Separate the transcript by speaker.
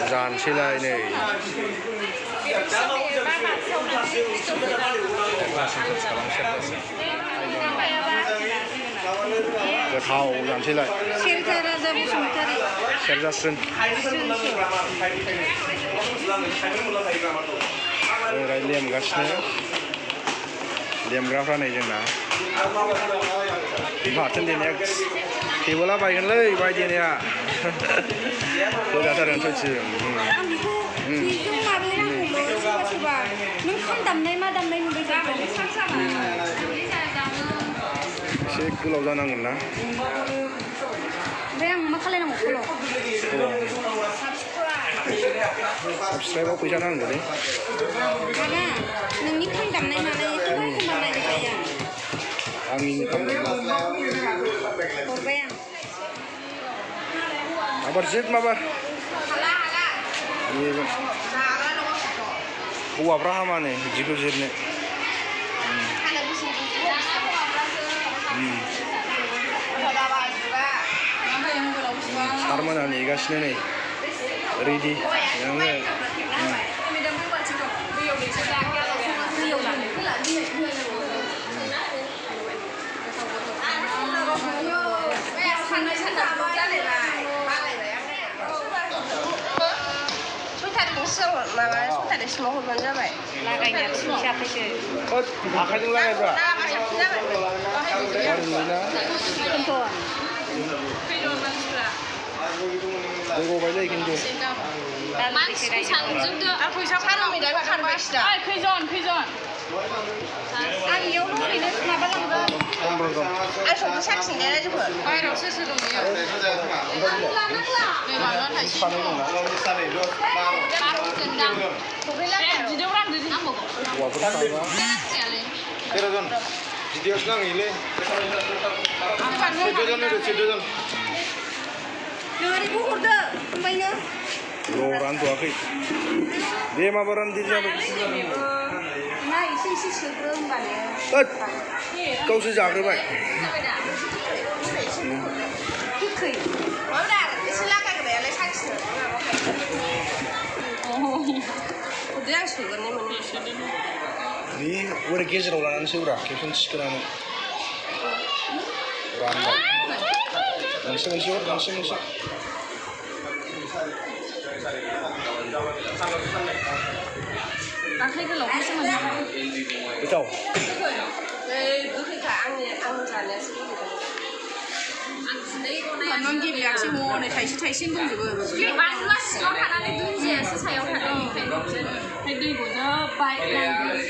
Speaker 1: जानोसैलाय नै गोथाव जानोसैलाय सेरजास्रोन ओरै लेमगासिनो लेमग्राफ्रा नै जोंना बाथोन देनाया टेबोला बायगोनलै बाय देनाया गोदाथारगोन सयथि एसे गोलाव जानांगोन ना
Speaker 2: ओमफ्राय आं मा खालायनांगौ
Speaker 1: साबसक्राइबाव फैसा नांगौलै
Speaker 2: नोंनि खाम दामनाय मानाय एखमबा नायनो हाया
Speaker 1: आंनि
Speaker 2: हरबाय आं
Speaker 1: माबार जिद माबार हौवाफ्रा हामा नै बिदिखौ जिरनो सारमोना नेगासिनो नै रेडि नोङो
Speaker 2: सयथारिखसिमाव हरबानो जाबाय लागायनाया फैसा फैसो
Speaker 1: आखाइजों लागायब्रा गबायलै खिन्थु
Speaker 2: आं इयावनो ओरैनो माबा लांगोन आं संख्रि साखिनाया जोबो बाहेरायाव सोर सोर दं
Speaker 1: भिडिअ'सो नांहैयोलै 14
Speaker 2: नोंनिखौ हरदो ओमफ्रायनो
Speaker 1: रानथ'वाखै दे माबारानो दे जाबाय
Speaker 2: ना एसे एसे सोग्रो होनबानो
Speaker 1: गावसो जाग्रोबाय
Speaker 2: गोखै माब्ला एसे लागायग्रायालाय साखिनो हरदो आं सोगोरनाय मोनो
Speaker 1: बे ओरै गेजेराव लानानै सोब्रा खेबसेनो थिखोनानै रानबाय मोनसे हर मोनसे
Speaker 2: दाख्लै गोलावखौसो मोनजाबाय
Speaker 1: गोथाव
Speaker 2: गोखैखा आं जानायासो गोखैखा गेब्लेयाखिसै हनै थाइसे थाइसेनो दंजोबो बानलुआ सिङाव थानानै दुन्दियासो सायाव थादों ओमफ्राय दै गजोब्बाय